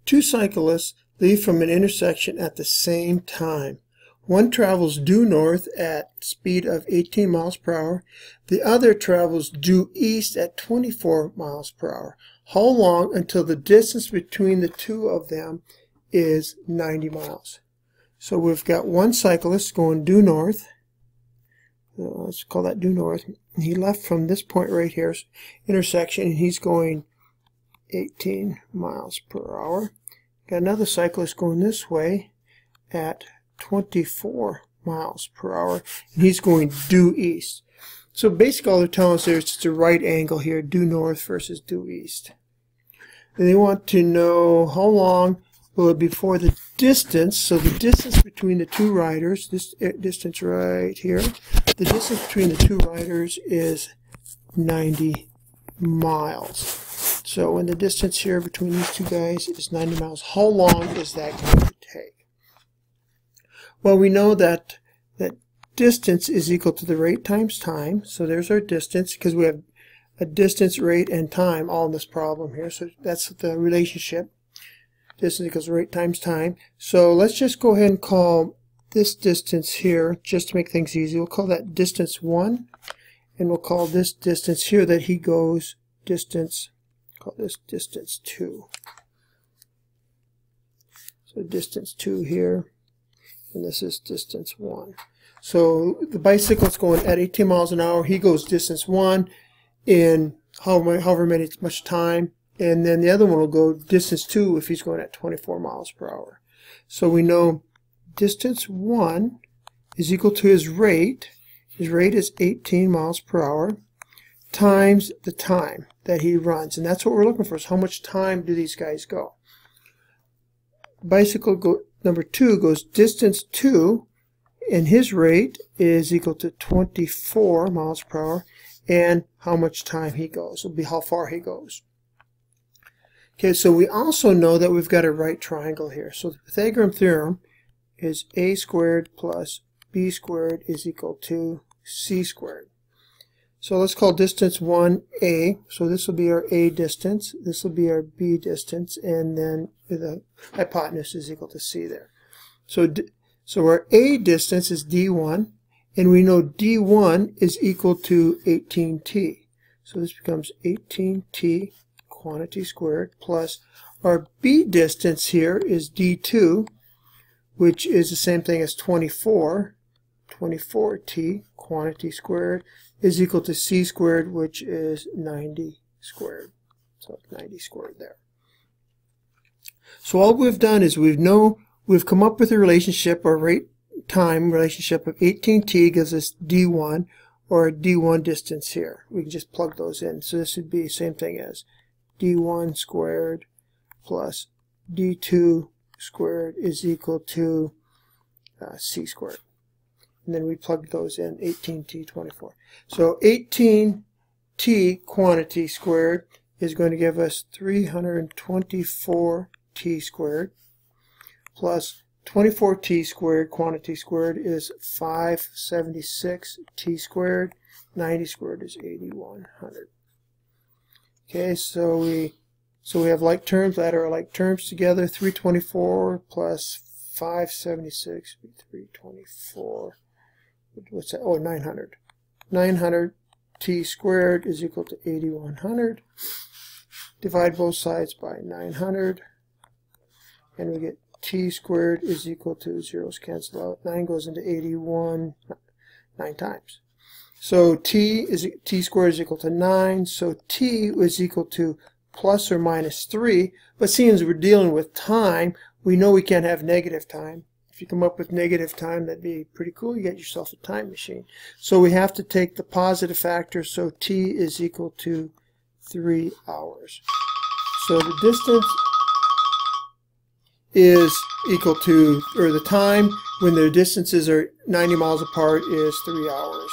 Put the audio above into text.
Two cyclists leave from an intersection at the same time. One travels due north at speed of 18 miles per hour. The other travels due east at 24 miles per hour. How long until the distance between the two of them is 90 miles? So we've got one cyclist going due north. Let's call that due north. He left from this point right here, intersection, and he's going 18 miles per hour. Got another cyclist going this way at 24 miles per hour, and he's going due east. So basically all they're telling us there is it's a right angle here, due north versus due east. And they want to know how long will it be before the distance, so the distance between the two riders, this distance right here, the distance between the two riders is 90 miles. So when the distance here between these two guys is 90 miles, how long is that going to take? Well, we know that distance is equal to the rate times time. So there's our distance, because we have a distance, rate, and time all in this problem here. So that's the relationship. Distance equals rate times time. So let's just go ahead and call this distance here, just to make things easy. We'll call that distance 1, and we'll call this distance here that he goes distance, call this distance 2. So distance 2 here, and this is distance 1. So the bicycle's going at 18 miles an hour. He goes distance 1 in however much time. And then the other one will go distance 2 if he's going at 24 miles per hour. So we know distance 1 is equal to his rate. His rate is 18 miles per hour times the time that he runs. And that's what we're looking for, is how much time do these guys go. Bicycle number 2 goes distance 2, and his rate is equal to 24 miles per hour. And how much time he goes will be how far he goes. Okay, so we also know that we've got a right triangle here. So the Pythagorean theorem is a squared plus b squared is equal to c squared. So let's call distance 1 a. So this will be our a distance. This will be our b distance. And then the hypotenuse is equal to c there. So our a distance is d1. And we know d1 is equal to 18t. So this becomes 18t quantity squared plus our b distance here is d2, which is the same thing as 24 t quantity squared is equal to c squared, which is 90 squared. So it's 90 squared there. So all we've done is we've come up with a relationship, or rate time relationship of 18t gives us d1, or d1 distance here. We can just plug those in. So this would be the same thing as d1 squared plus d2 squared is equal to c squared. And then we plug those in, 18t, 24. So 18t quantity squared is going to give us 324t squared plus 24t squared quantity squared is 576t squared. 90 squared is 8100. Okay, so we have like terms, add our like terms together. 324 plus 576 would be 324. What's that? Oh, 900. 900 t squared is equal to 8100. Divide both sides by 900, and we get t squared is equal to, zeros cancel out. 9 goes into 81 9 times. So t squared is equal to 9, so t is equal to plus or minus 3, but seeing we're dealing with time, we know we can't have negative time. If you come up with negative time, that'd be pretty cool. You get yourself a time machine. So we have to take the positive factor, so t is equal to 3 hours. So the distance is equal to, or the time when their distances are 90 miles apart is 3 hours.